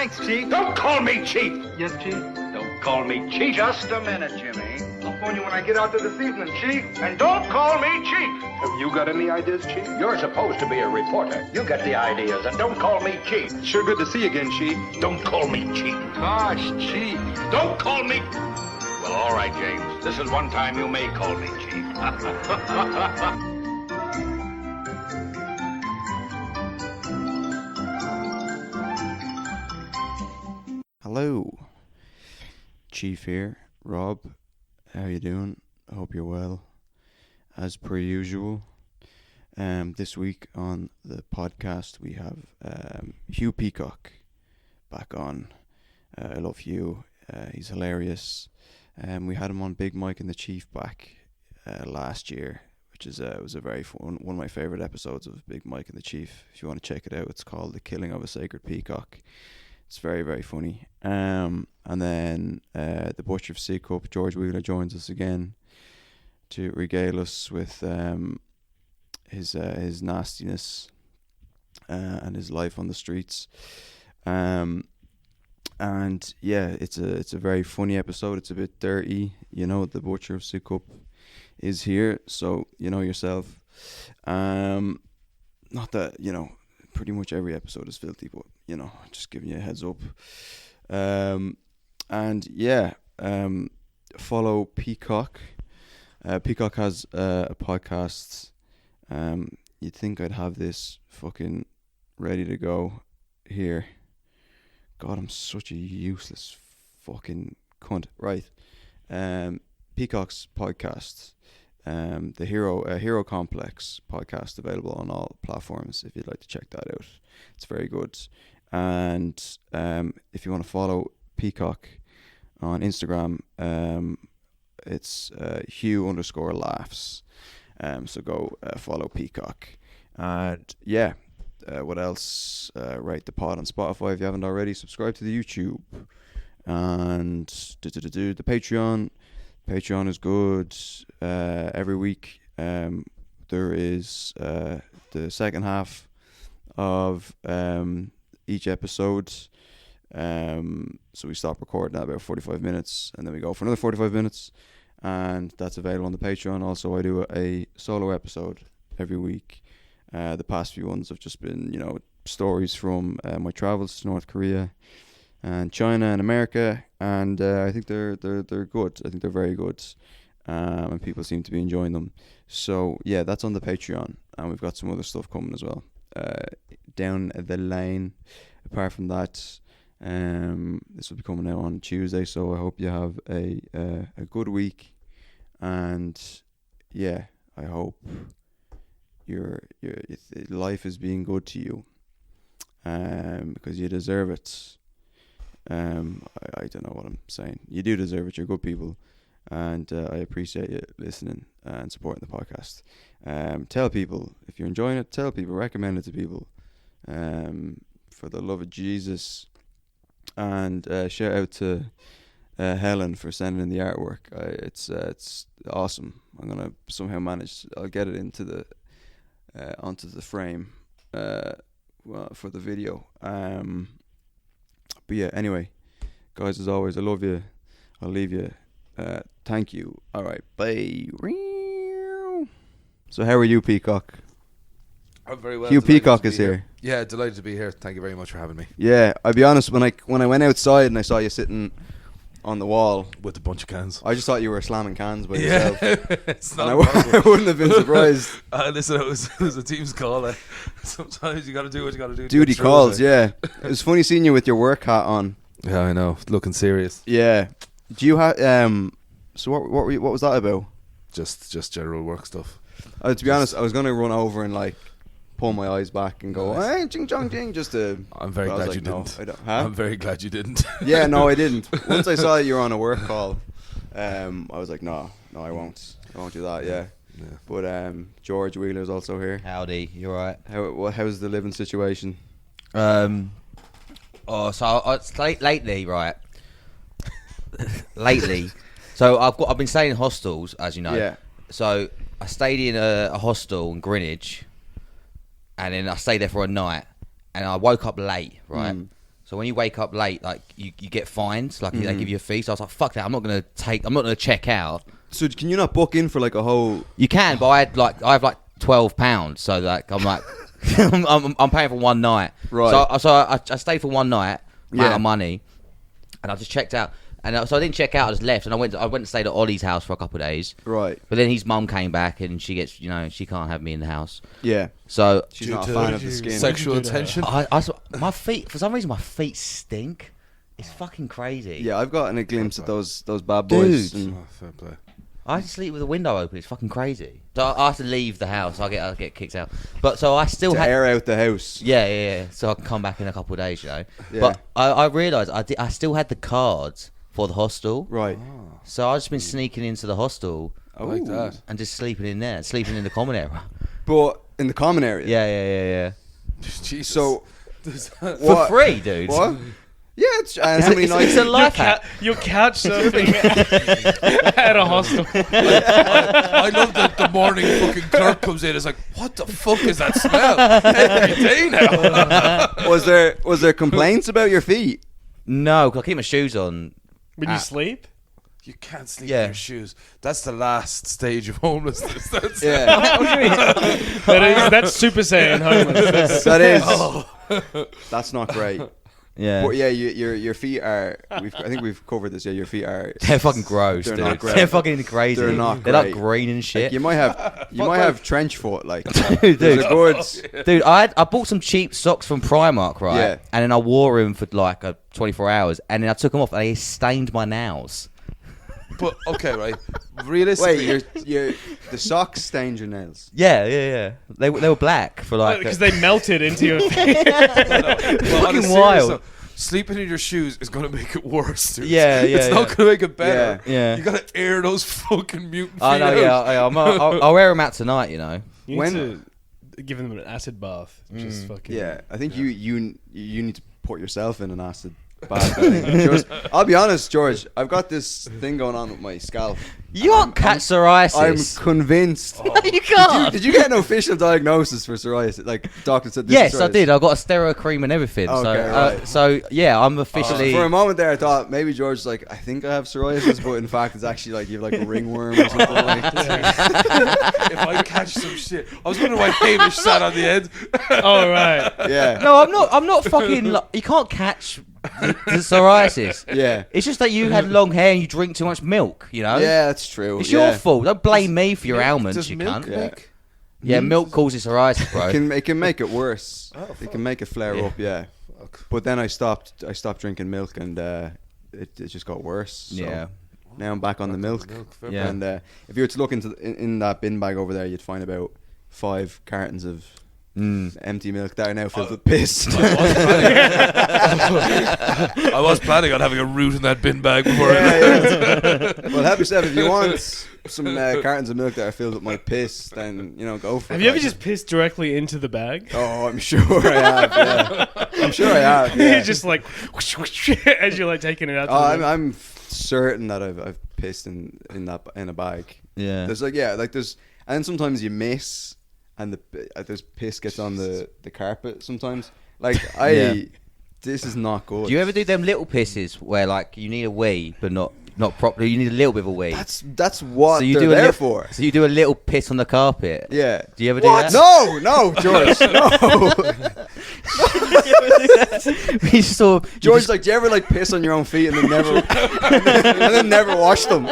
Thanks, Chief. Don't call me Chief. Yes, Chief. Don't call me Chief. Just a minute, Jimmy. I'll phone you when I get out there this evening, Chief. And don't call me Chief. Have you got any ideas, Chief? You're supposed to be a reporter. You get the ideas, and don't call me Chief. Sure good to see you again, Chief. Don't call me Chief. Gosh, Chief. Don't call me... Well, all right, James. This is one time you may call me Chief. Hello, Chief here, Rob. How you doing? I hope you're well. As per usual, this week on the podcast we have Hugh Peacocke back on. I love Hugh. He's hilarious. We had him on Big Mike and the Chief back last year, which is was a very fun, one of my favorite episodes of Big Mike and the Chief. If you want to check it out, it's called "The Killing of a Sacred Peacock." It's very, very funny. And then the Butcher of Seacup, George Wheeler, joins us again to regale us with his nastiness and his life on the streets. And yeah, it's a very funny episode. It's a bit dirty. You know, the Butcher of Seacup is here, so you know yourself. Not that, you know, pretty much every episode is filthy, but you know, just giving you a heads up. And yeah, follow Peacocke. Peacocke has a podcast. You'd think I'd have this fucking ready to go here. God, I'm such a useless fucking cunt. Right. Peacocke's podcast. The Hero Complex podcast, available on all platforms if you'd like to check that out. It's very good. And if you want to follow Peacocke on Instagram, it's Hugh_laughs. So go follow Peacocke. And yeah, what else? Rate the pod on Spotify if you haven't already. Subscribe to the YouTube. And the Patreon. Patreon is good. Every week there is the second half of each episode. So we stop recording at about 45 minutes and then we go for another 45 minutes, and that's available on the Patreon. Also, I do a solo episode every week. The past few ones have just been, you know, stories from my travels to North Korea and China and America, and I think they're good. I think they're very good, and people seem to be enjoying them. So yeah, that's on the Patreon, and we've got some other stuff coming as well down the line. Apart from that, this will be coming out on Tuesday, so I hope you have a good week, and yeah, I hope your life is being good to you, because you deserve it. I don't know what I'm saying. You do deserve it. You're good people, and I appreciate you listening and supporting the podcast. Tell people if you're enjoying it. Tell people. Recommend it to people. For the love of Jesus. And shout out to Helen for sending in the artwork. It's awesome. I'm gonna somehow manage. I'll get it into the onto the frame for the video. But yeah, anyway, guys, as always, I love you. I'll leave you. Thank you. All right, bye. So how are you, Peacocke? I'm very well. Hugh Peacocke is here. Yeah, delighted to be here. Thank you very much for having me. Yeah, I'll be honest, when I went outside and I saw you sitting on the wall With a bunch of cans. I just thought you were slamming cans by yourself. It's not I wouldn't have been surprised. Listen, it was a team's call. Sometimes you got to do what you got to do. Duty calls, yeah. It was funny seeing you with your work hat on. Yeah, I know. Looking serious. Yeah. Do you have so what was that about? Just general work stuff. To be honest, I was gonna run over and like pull my eyes back and go, Nice. hey, ching chong ching, just to. I'm very glad you no, didn't. I don't. Huh? I'm very glad you didn't. Yeah, no, I didn't. Once I saw you were on a work call, I was like, no, I won't do that. Yeah. But George Wheeler's also here. Howdy, you alright? How's the living situation? So lately, right? Lately, so I've been staying in hostels, as you know. Yeah. So I stayed in a hostel in Greenwich, and then I stayed there for a night, and I woke up late, right? So when you wake up late, like you get fined, like they give you a fee. So I was like, fuck that, I'm not gonna check out. So can you not book in for like a whole? You can, but I have like £12, so like I'm like I'm paying for one night. Right. So I stayed for one night, amount of money, and I just checked out. And so I didn't check out. I just left, and I went and stayed at Ollie's house for a couple of days. Right. But then his mum came back, and she gets, she can't have me in the house. Yeah. So She's not a fan of the skin. Sexual attention. My feet, for some reason, my feet stink. It's fucking crazy. Yeah, I've gotten a glimpse of those bad boys. Dude. and- Oh, fair play. I have to sleep with the window open. It's fucking crazy. So I have to leave the house. I get kicked out. But so I still to had air out the house. Yeah. So I can come back in a couple of days, Yeah. But I realised I still had the cards for the hostel. Right. So I've just been sneaking into the hostel Like that. and just sleeping in there, sleeping in the common area. But in the common area. Yeah. Jesus. So For what? free, dude. What? Yeah, it's and how many It's nights? a life hack. You're couch surfing at a hostel. I love that the morning fucking clerk comes in. It's like, what the fuck is that smell? Every day now. was there complaints about your feet? No, 'cause I keep my shoes on. When you sleep? You can't sleep Yeah. in your shoes. That's the last stage of homelessness. That's Yeah, That's Super Saiyan homeless. that is. That's not great. Yeah. But yeah, your feet are. I think we've covered this. Yeah, your feet are. They're fucking gross, They're dude. not great. They're fucking crazy. They're not They're like great. green and Like, shit. you might have trench foot. Like, Dude. there's a good. Dude, I bought some cheap socks from Primark, right? Yeah. And then I wore them for like 24 hours, and then I took them off, and they stained my nails. But okay, right. Realistically, Wait, the socks stained your nails. Yeah. They were black for like. Because they melted into your feet. Fucking wild. Sleeping in your shoes is gonna make it worse, dude. Yeah, It's not gonna make it better. Yeah. You gotta air those fucking mutant feet I know, out. I'll wear them out tonight, You need When- to give them an acid bath. Just fucking. Yeah, I think you need to put yourself in an acid bath. I think. George, I'll be honest, George. I've got this thing going on with my scalp. You can't catch psoriasis. I'm convinced. You can't. Did you get an official diagnosis for psoriasis? Like doctor said. This Yes, is I psoriasis? did. I got a steroid cream and everything. Okay, right. So yeah, I'm officially. For a moment there, I thought maybe George's like, I think I have psoriasis, but in fact, it's actually like you have like a ringworm or something like that. If I catch some shit, I was wondering why Hamish sat on the end. Oh, right. Yeah. No, I'm not fucking. You can't catch the psoriasis. Yeah. It's just that you had long hair and you drink too much milk. Yeah, that's true. It's yeah. your fault. Don't blame me for your ailments, Does you milk cunt. make? Yeah, milk causes psoriasis, bro. It can make it worse. It can make it flare up. Yeah. But then I stopped drinking milk and it just got worse. So Yeah. Now I'm back on the milk. Fair Yeah. And if you were to look into in that bin bag over there, you'd find about 5 cartons of empty milk that are now filled with piss. I was planning on having a root in that bin bag before. Well, help yourself. If you want some cartons of milk that are filled with my piss, then go for it. Have you ever Like, just pissed directly into the bag? Oh, I'm sure I have. Yeah. I'm sure I have. Yeah. You're just like as you're like taking it out. Oh, I'm certain that I've pissed in a bag. Yeah. There's and then sometimes you miss, and there's piss gets on the carpet sometimes. Like this is not good. Do you ever do them little pisses where like you need a wee but not properly? You need a little bit of a wee. That's what you they're do there for. So you do a little piss on the carpet. Yeah. Do you ever do What? that? No, George. No. You saw George's like, do you ever like piss on your own feet and then never wash them?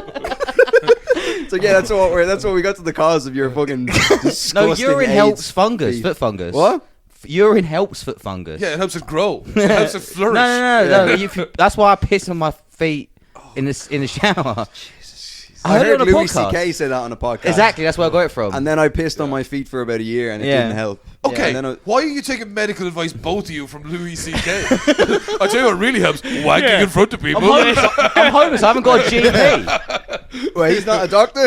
So yeah, that's what we got to the cause of your fucking disgusting No, urine AIDS helps fungus, feet. foot fungus. What? Urine helps foot fungus. Yeah, it helps it grow. It helps it flourish. No. That's why I piss on my feet in the shower. I heard it on a Louis podcast. C.K. say that on a podcast. Exactly, that's where I got it from. And then I pissed on my feet for about a year and it Yeah. didn't help. Okay, And then why are you taking medical advice, both of you, from Louis C.K.? I'll tell you what really helps, wanking in front of people. I'm homeless. I haven't got a GP. well, he's not a doctor.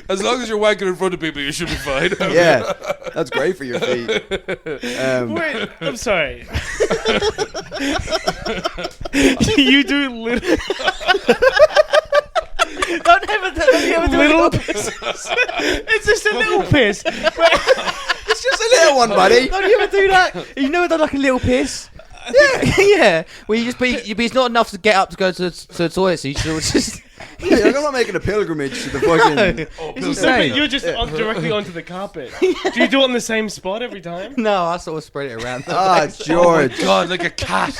As long as you're wanking in front of people, you should be fine. Yeah, that's great for your feet. Wait, I'm sorry. You do little. Don't ever do Little piss. It's just a little piss. It's just a little one, buddy. Don't you ever do that? You never done like a little piss? Yeah. Well, but it's not enough to get up to go to the toilet. So you should just. Yeah, I'm not making a pilgrimage to the fucking. It's insane. You're just directly onto the carpet. Do you do it on the same spot every time? No, I sort of spread it around. George. God, like a cat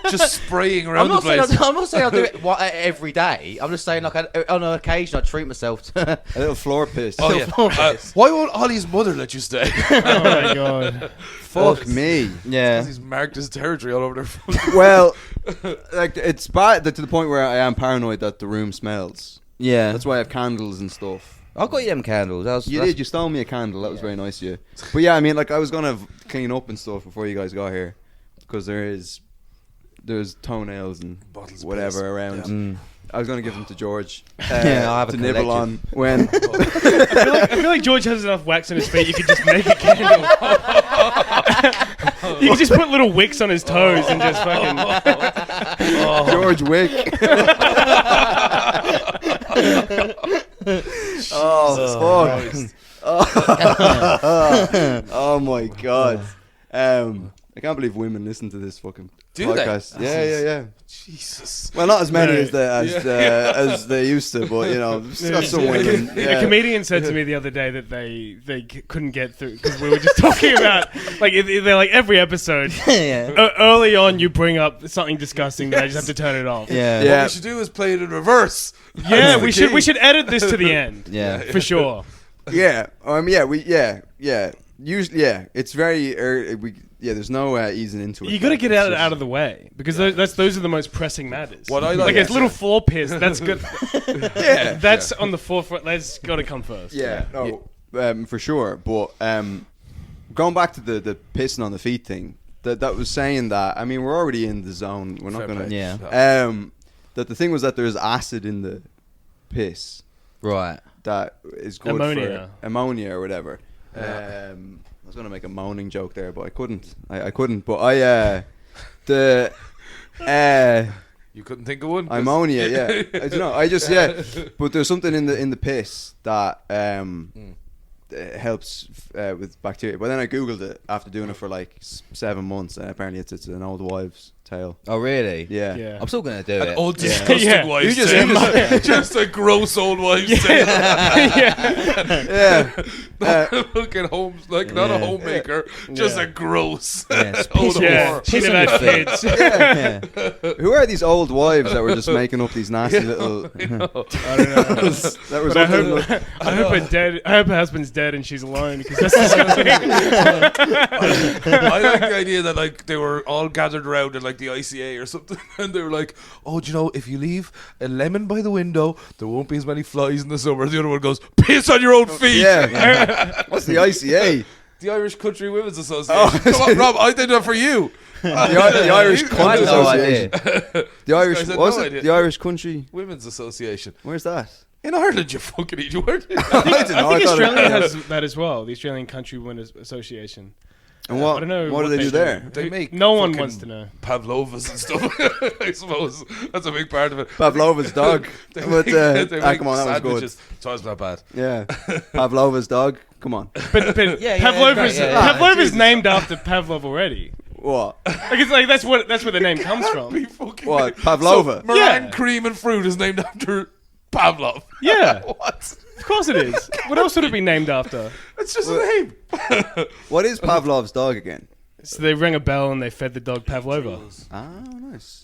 just spraying around the place. I'm not saying I'll do it every day. I'm just saying, like, on an occasion, I treat myself to A little floor piss. Oh yeah. Why won't Ollie's mother let you stay? Oh my god. Fuck me. Yeah. He's marked his territory all over their phone. Well, like it's bad to the point where I am paranoid that the room smells. Yeah. That's why I have candles and stuff. I got you them candles. You did. You stole me a candle. That was very nice of you. But yeah, I mean, like I was gonna clean up and stuff before you guys got here, because there's toenails and Bottles of whatever piss. around. Mm. I was gonna give them to George. Yeah, I'll have a to nibble on when. I feel like George has enough wax on his feet. You could just make a candle. You could just put little wicks on his toes and just fucking. George Wick. Oh fuck! Oh my god! I can't believe women listen to this fucking podcast. Yeah. Jesus. Well, not as many as they used to, but you know, there's got some women. A comedian said to me the other day that they couldn't get through because we were just talking about they're like every episode. Early on, you bring up something disgusting, that I just have to turn it off. Yeah. What we should do is play it in reverse. Yeah, we should edit this to the end. Yeah. For sure. Yeah. Usually, it's very early. There's no easing into it. You got to get it out of the way because those are the most pressing matters. What I like a little floor piss. That's good. Yeah. That's on the forefront. That's got to come first. Yeah. No. For sure. But going back to the pissing on the feet thing, that was saying that. I mean, we're already in the zone. We're not gonna. Yeah. That the thing was that there's acid in the piss. Right. That is good Ammonia. for ammonia or whatever. I was gonna make a moaning joke there, but I couldn't. I couldn't. But You couldn't think of one? ammonia. Yeah, I don't know. But there's something in the piss that helps with bacteria. But then I googled it after doing it for like 7 months, and apparently it's an old wives' tale. Oh, really? Yeah. Yeah. I'm still going to do An it. old disgusting Yeah. wives' You tale. just- Just a gross old wives' tale. Yeah. Fucking homes, like not a homemaker, just a gross Yes, old Yeah. whore. She never had kids. Yeah. Who are these old wives that were just making up these nasty little? I don't know. that was But I hope her dead. I hope her husband's dead and she's alone because that's disgusting. I like the idea that like they were all gathered around in like the ICA or something, and they were like, "Oh, do you know if you leave a lemon by the window, there won't be as many flies in the summer." The other one goes, "Piss on your own feet." Yeah. What's the ICA? The Irish Country Women's Association. Come on, Rob, I did that for you. The Irish I Cunt had no Association. The Irish guys had was no it? idea. The Irish Country. Women's Association Where's that? in Ireland. You fucking idiot. I I think thought Australia it- has that as well. The Australian Country Women's Association. And what? I don't know What do they do there? They make No one fucking wants to know. pavlovas and stuff. I suppose that's a big part of it. Pavlova's dog. They But make- they make come on, that was good. sandwiches. So it's not bad. Yeah, Pavlova's dog. Come on. But Yeah, Pavlova's yeah, yeah. Pavlova's named after Pavlov already. What? Like it's like that's where the name comes from. Be fucking What? Pavlova? So, meringue Yeah. cream and fruit is named after Pavlov. Yeah, What? of course it is. What else would it be named after? It's just a name. What is Pavlov's dog again? So they rang a bell and they fed the dog Pavlova. Ah, nice.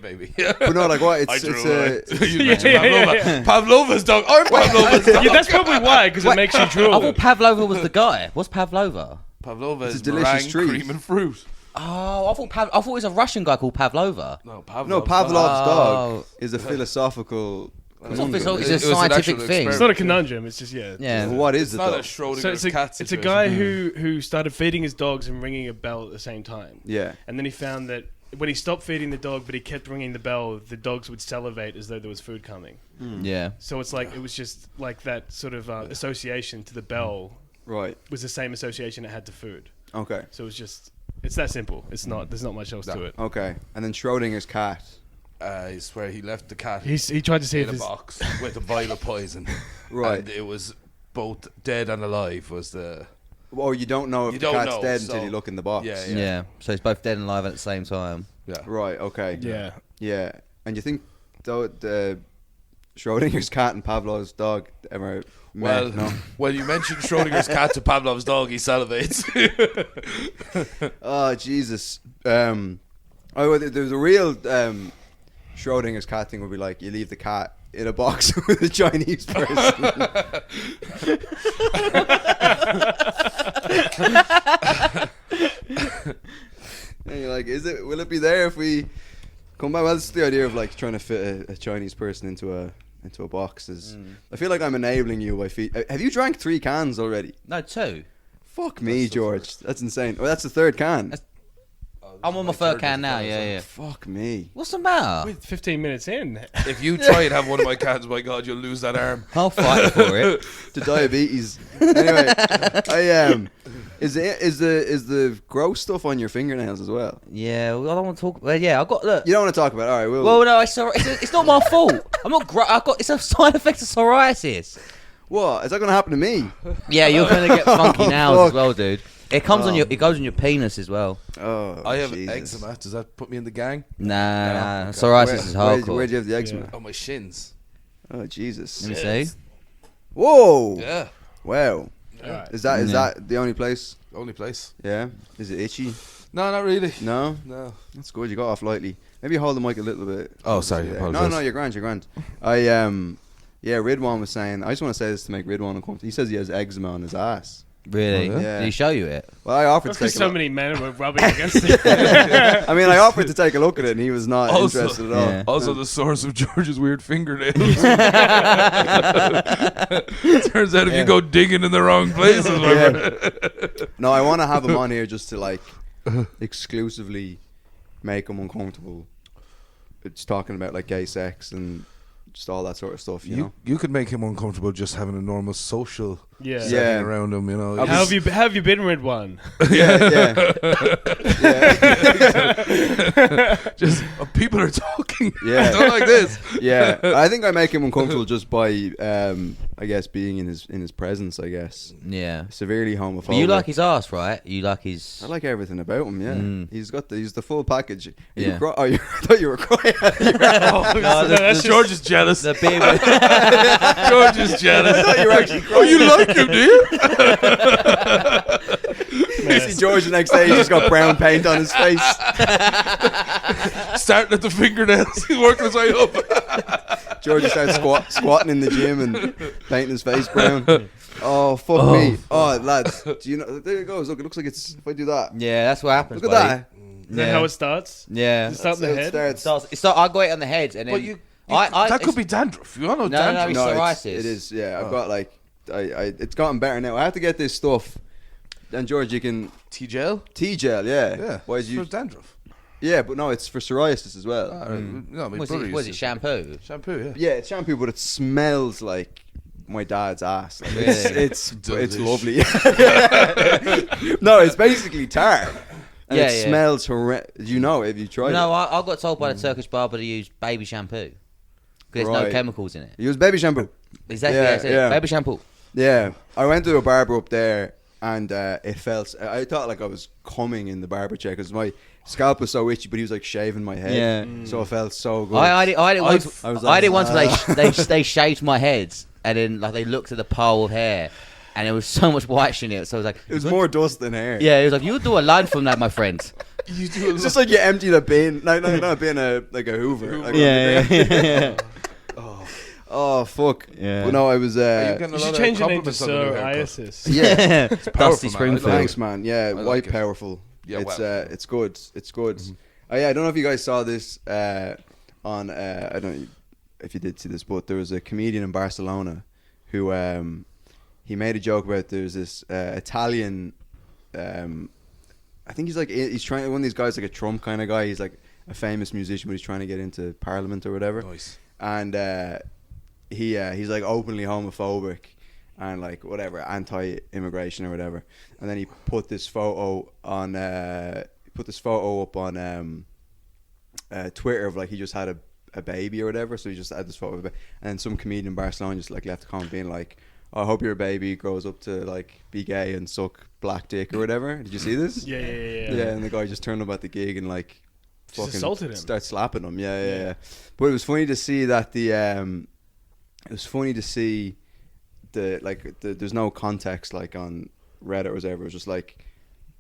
Maybe. But no, like what? I It's drew it's it. You mentioned Yeah, Pavlova. yeah. Pavlova's dog. I'm Pavlova's dog. Yeah, that's probably why, because it makes you I drool. thought Pavlova was the guy. What's Pavlova? Pavlova It's is a delicious meringue, treat. cream and fruit. Oh, I thought it was a Russian guy called Pavlova. No, Pavlov. no Pavlov's dog Oh. is a philosophical. It's conundrum. a It was an scientific actual thing. It's not a conundrum. It's just yeah. Yeah. What is It's it not though? a Schrodinger's So it's cat a situation. guy who started feeding his dogs and ringing a bell at the same time. Yeah. And then he found that when he stopped feeding the dog, but he kept ringing the bell, the dogs would salivate as though there was food coming. Yeah. So it's like it was just like that sort of association to the bell Right. was the same association it had to food. Okay. So it's that simple. It's not. There's not much else to it. Okay. And then Schrodinger's cat. I swear he left the cat He tried to see if in a his box with a vial of poison. Right. And it was both dead and alive was the Or you don't know if You the don't cat's know, dead so- until you look in the box. Yeah, Yeah. So it's both dead and alive at the same time. Yeah. Right. Okay. Yeah. Yeah. And you think though the Schrodinger's cat and Pavlov's dog ever Well, met? No. when you mentioned Schrodinger's cat to Pavlov's dog, he salivates. Oh Jesus. There's a real Schrodinger's cat thing would be like you leave the cat in a box with a Chinese person. And you're like, will it be there if we come back? Well, it's the idea of like trying to fit a Chinese person into a box. I feel like I'm enabling you by have you drank 3 cans already? No, 2. Fuck me, George. That's insane. Oh, that's the 3rd can. I'm on my third can now. Yeah. Fuck me. What's the matter? We're 15 minutes in. If you try and have one of my cans, my God, you'll lose that arm. I'll fight for it. To diabetes. Anyway, is the gross stuff on your fingernails as well? Yeah, well, I don't want to talk. Well, yeah, I got look. You don't want to talk about it. All right, Well, no, it's not my fault. I'm not. It's a side effect of psoriasis. What? Is that going to happen to me? Yeah, you're gonna get funky nails fuck. as well, dude. It comes on your. It goes on your penis as well. Oh, I have Jesus. eczema. Does that put me in the gang? Nah, okay. psoriasis is hardcore. Where do you have the eczema? Oh, my shins. Oh, Jesus. Let me Yes. see. Whoa. Yeah. Wow. Alright. Is that the only place? Only place. Yeah. Is it itchy? No, not really. No. No. That's good. You got off lightly. Maybe hold the mic a little bit. Oh, sorry, Yeah. apologise. No, you're grand. You're grand. Yeah, Ridwan was saying. I just want to say this to make Ridwan uncomfortable. He says he has eczema on his ass. Really? Oh, yeah? Did he show you it? Well, I offered That's to because take a so look. many men were rubbing against it. I mean, I offered to take a look at it, and he was not Also- interested at all. Yeah. Also, the source of George's weird fingernails. Turns out if you go digging in the wrong places, my Yeah. friend. No, I want to have him on here just to like exclusively make him uncomfortable. It's talking about like gay sex and just all that sort of stuff, you know. You could make him uncomfortable just having a normal social Yeah. setting Yeah. around him, you know. I'll How have you been with one? Yeah. Just people are talking. Yeah. Not like this. Yeah, I think I make him uncomfortable just by, I guess, being in his presence. I guess Yeah. severely homophobic. But you like his ass, right? You like his. I like everything about him. Yeah, he's the full package. Are you Yeah. I thought you were crying. No, that's George is jealous. the beard. with- George is jealous. I thought you were actually Oh, you crying. like him, do you? You see George the next day, he's just got brown paint on his face. Starting at the fingernails, he's working his way up. George starts squatting in the gym and painting his face brown. Oh fuck me! Oh lads, do you know? There it goes. Look, it looks like it's. If I do that, Yeah, that's what happens. look at that. Is that how it starts? Yeah. Does it start in the That's head? how it starts. So I got it on the head, and then But you I that could be dandruff. You all know No, dandruff. it's No, psoriasis. it is. Yeah, I've got like, it's gotten better now. I have to get this stuff. And George, you can T-gel? T-gel. Yeah. Yeah. Why is For you? dandruff. Yeah, but no, it's for psoriasis as well. No, my Was brother it used shampoo? Shampoo, yeah. Yeah, it's shampoo, but it smells like my dad's ass. Like, Really? it's Delish. lovely. No, it's basically tar. And Yeah, it yeah. smells horrendous. You know, if you tried No, it. I got told by the Turkish barber to use baby shampoo. There's no Right. chemicals in it. Use baby shampoo. Exactly. Yeah, That's it. yeah. Baby shampoo. Yeah, I went to a barber up there, and it felt. I thought like I was coming in the barber chair because my scalp was so itchy, but he was like shaving my head. Yeah. So it felt so good. I did once. I was I did like, once where they shaved my head, and then like they looked at the pile of hair, and there was so much white in it. So I was like, It was more dust than hair. yeah, it was like, you do a line from that, my friend. You do a It's just like you emptied a bin. No, not a bin, like a Hoover. Like yeah. Oh fuck. Yeah. Well, no, I was. Are you getting a You lot should of change your name to compliments on the new haircut? psoriasis. Yeah. Dusty powerful, man. Springfield. Thanks, man. Yeah, like white it. powerful. Yeah, it's well. it's good. It's good. Oh yeah, I don't know if you guys saw this on. I don't know if you did see this, but there was a comedian in Barcelona who he made a joke about there's this Italian. I think he's trying one of these guys like a Trump kind of guy. He's like a famous musician, but he's trying to get into Parliament or whatever. Nice. And he's like openly homophobic and like whatever, anti-immigration or whatever. And then he put this photo on up on Twitter of like he just had a baby or whatever. So he just had this photo of a baby. And then some comedian in Barcelona just like left a comment being like, I hope your baby grows up to like be gay and suck black dick or whatever. Did you see this? Yeah. Yeah, and the guy just turned up at the gig and like fucking assaulted him. start slapping him. Yeah. But it was funny to see that there's no context like on Reddit or whatever. It was just like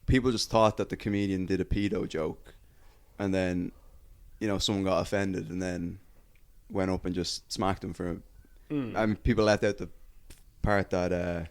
people just thought that the comedian did a pedo joke, and then someone got offended and then went up and just smacked him for him. I mean, people left out the part that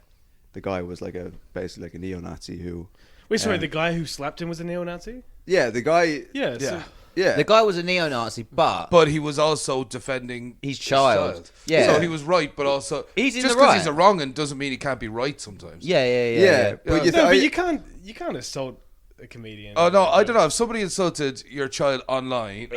the guy was like basically like a neo-Nazi who. Wait, sorry, the guy who slapped him was a neo-Nazi? Yeah, the guy. Yeah. Yeah. The guy was a neo-Nazi, but he was also defending his child. Yeah. So he was right, but also he's in just the right. he's a wrong and doesn't mean he can't be right sometimes. Yeah. But you can't assault a comedian. Oh no, I don't know. If somebody insulted your child online,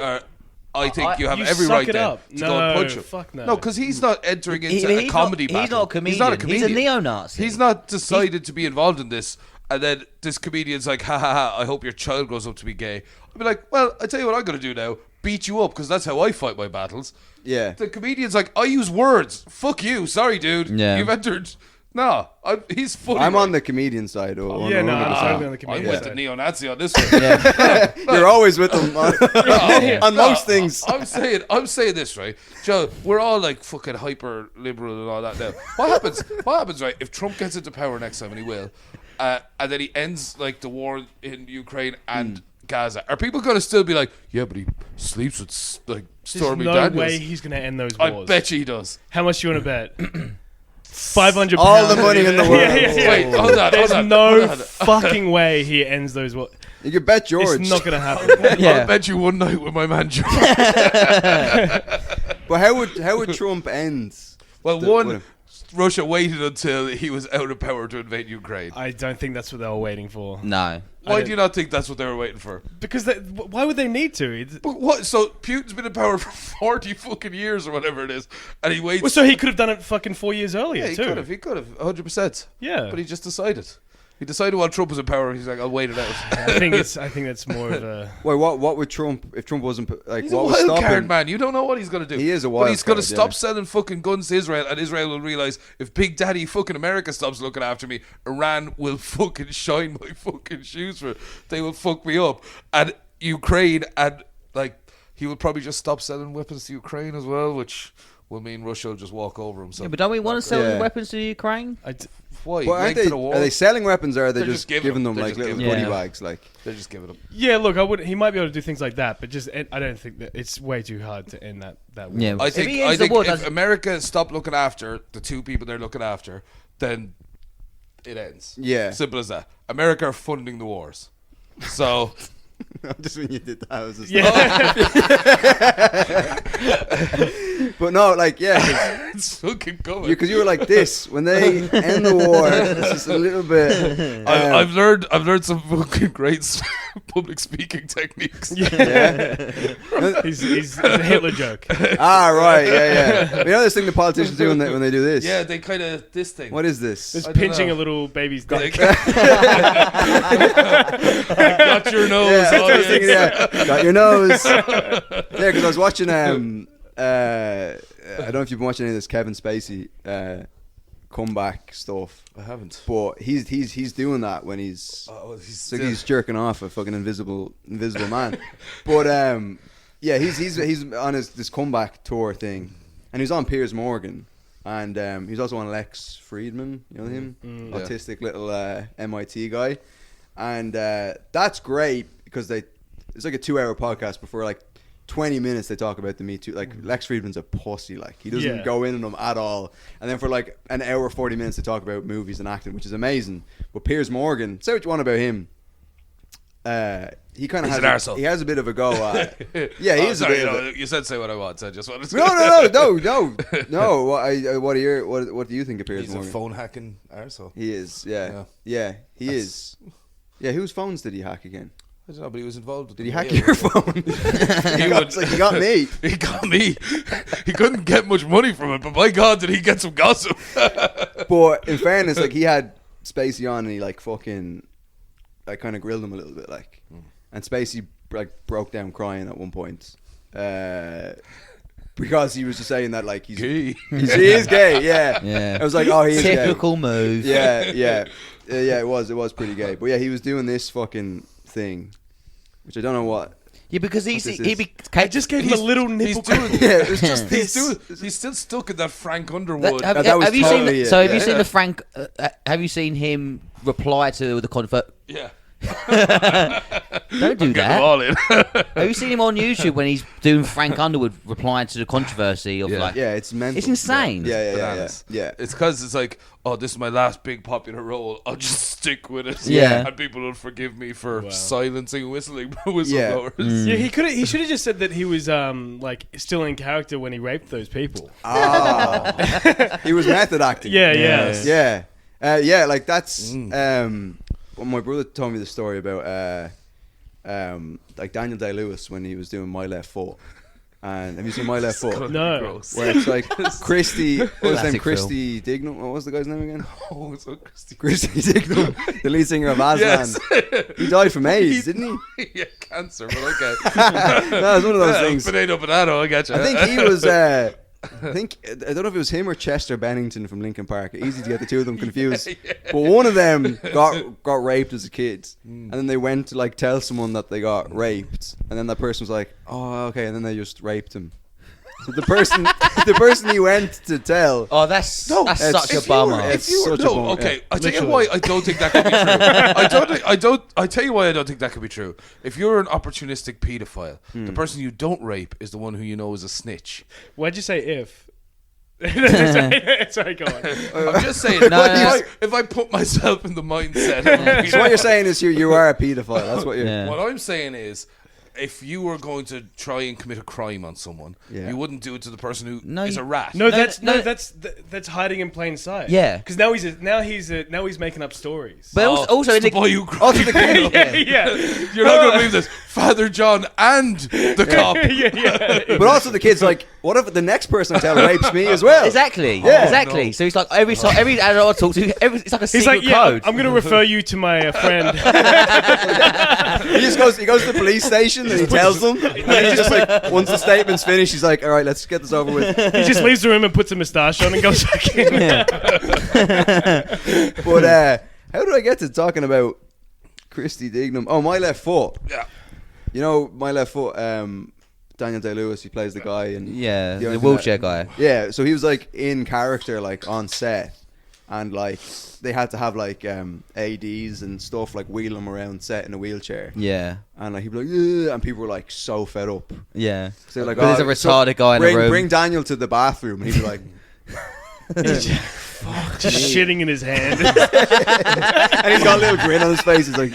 I think you have every right then to go and punch him. Fuck no. No, because he's not entering into a comedy battle. He's not a comedian. He's not a comedian. He's a neo-Nazi. He's not decided to be involved in this. And then this comedian's like, ha ha ha, I hope your child grows up to be gay. I'll be like, well, I tell you what I'm going to do now. Beat you up, because that's how I fight my battles. Yeah. The comedian's like, I use words. Fuck you. Sorry, dude. Yeah. You've entered. No, he's fully I'm right. on the comedian side. I'm totally on the I'm comedian with side. the neo-Nazi on this one. You're always with them on most things. I'm saying this, right, Joe. We're all like fucking hyper liberal and all that now. What happens, right? If Trump gets into power next time, and he will, and then he ends like the war in Ukraine and Gaza, are people going to still be like, yeah, but he sleeps with like Stormy There's Daniels? no way he's going to end those wars. I bet you he does. How much do you want to bet? £500. All the money in the world. Wait, hold on. There's hold no on. fucking way he ends those wars. You could bet George. It's not going to happen. I'll bet you one night with my man George. But how would Trump end? Well, Russia waited until he was out of power to invade Ukraine. I don't think that's what they were waiting for. No. Why do you not think that's what they were waiting for? Because why would they need to? But what? So Putin's been in power for 40 fucking years or whatever it is, and he waits. Well, so he could have done it fucking 4 years earlier He too. could have, 100%. Yeah. But he just decided. He decided while Trump was in power, he's like, I'll wait it out. I think that's more of a. Wait, what would Trump if Trump wasn't like? He's what a would wild stop card, him? man. You don't know what he's going to do. He is a But wild he's going to card, stop yeah. selling fucking guns to Israel, and Israel will realize if Big Daddy fucking America stops looking after me, Iran will fucking shine my fucking shoes for it. They will fuck me up. And Ukraine, and like, he will probably just stop selling weapons to Ukraine as well, which will mean Russia will just walk over himself. Yeah, but don't we want to sell Yeah. weapons to Ukraine? Why? But Link to the war? are they selling weapons or are they They're just just giving them They're like just little giving goodie them. bags? Like They're just giving them. Yeah, look, he might be able to do things like that, but just I don't think that it's way too hard to end that war. Yeah. I If think, he ends the if war, that's- America stopped looking after the two people they're looking after, then it ends. Yeah. Simple as that. America are funding the wars. So just when you did that, I was just Yeah. but no, like yeah, it's fucking coming. because you were like this when they end the war. It's just a little bit. I've learned some fucking great public speaking techniques. He's a Hitler joke. Right, yeah. You know this thing the politicians do when they do this. Yeah, they kind of this thing. What is this? It's I don't pinching know. a little baby's dick. I got your nose. Yeah, that's what I was audience. thinking, yeah. Got your nose. Yeah, because I was watching. I don't know if you've been watching any of this Kevin Spacey comeback stuff, I haven't. but he's doing that when he's He's he's jerking off a fucking invisible man. But yeah, he's on this comeback tour thing, and he's on Piers Morgan, and he's also on Lex Friedman. You know him, autistic little MIT guy, and that's great because it's like a 2-hour podcast before like 20 minutes they talk about the Me Too. Like Lex Friedman's a pussy, like he doesn't go in on them at all, and then for like an hour 40 minutes they talk about movies and acting, which is amazing. But Piers Morgan, say what you want about him, he kind of He's has an arsehole. he has a bit of a go at yeah, he is sorry, a bit of a, you said say what I want, so I just wanted to no. What do you think of Piers He's a Morgan? phone hacking arsehole. He is, yeah, he is. Yeah, whose phones did he hack again? I don't know, but he was involved with Did he the hack mail. your phone? It's like he got me. He got me. He couldn't get much money from it, but my God, did he get some gossip? But in fairness, like he had Spacey on and he like fucking like kind of grilled him a little bit, like, and Spacey like broke down crying at one point. because he was just saying that like he Gay. is gay. Yeah. Yeah. I was like, oh, he is gay. Typical move. Yeah. It was pretty gay. But yeah, he was doing this fucking thing, which I don't know what. Yeah, because this he is. I just gave him a little nipple. Yeah, it was just He's still stuck in that Frank Underwood. That was have you totally seen? So have it, you yeah. seen the Frank? Have you seen him reply to the convert? Yeah. Don't do Get them that. all in. Have you seen him on YouTube when he's doing Frank Underwood replying to the controversy of like? Yeah, it's mental. It's insane. Yeah. Bananas. It's because it's like, oh, this is my last big popular role. I'll just stick with it. Yeah. And people will forgive me for silencing whistleblowers. Yeah, he should have just said that he was like still in character when he raped those people. He was method acting. Yeah. Like that's well, my brother told me the story about like Daniel Day-Lewis when he was doing My Left Foot. And have you seen My Left Foot? No. Gross. Where it's like Christy, what was his name? Classic Christy Dignam. What was the guy's name again? Oh, it's so Christy. Christy Dignam, the lead singer of Aslan. Yes. He died from AIDS, didn't he? Yeah, cancer, but okay. No, it's one of those things. Potato, I get you. I think he was. I don't know if it was him or Chester Bennington from Linkin Park. Easy to get the two of them confused. But one of them got raped as a kid, and then they went to like tell someone that they got raped, and then that person was like, "Oh, okay," and then they just raped him. So the person he went to tell. Oh, that's such a bummer. It's such a bummer. Okay, Yeah. I tell you why I don't think that could be true. I tell you why I don't think that could be true. If you're an opportunistic paedophile, the person you don't rape is the one who you know is a snitch. Why'd you say if? Sorry, go on. I'm just saying. If I put myself in the mindset, of So what you're saying is you are a paedophile. That's what you're. Yeah. What I'm saying is, if you were going to try and commit a crime on someone, you wouldn't do it to the person who is a rat. That's hiding in plain sight. Yeah. Because now he's making up stories. But also in the the boy who cried. Also the kid. yeah. You're not going to believe this. Father John and the cop. yeah. But also the kid's like, what if the next person I tell rapes me as well? Exactly. Yeah. Exactly. No. So it's like every adult I talk to, it's like a He's secret like, code. I'm going to refer you to my friend. He goes to the police station and he tells them. And then he just like, once the statement's finished, he's like, all right, let's get this over with. He just leaves the room and puts a moustache on and goes back in. But how did I get to talking about Christy Dignam? Oh, My Left Foot. Yeah. You know, My Left Foot, Daniel Day-Lewis, he plays the guy. And Yeah, the the wheelchair guy. Yeah, so he was like in character, like on set. And like they had to have like ADs and stuff, like wheel him around set in a wheelchair. Yeah. And like he'd be like, ugh, and people were like so fed up. Yeah. So like, But there's a retarded guy in the room. Bring Daniel to the bathroom, and he'd be like, Just shitting in his hand. and he's got a little grin on his face. He's like,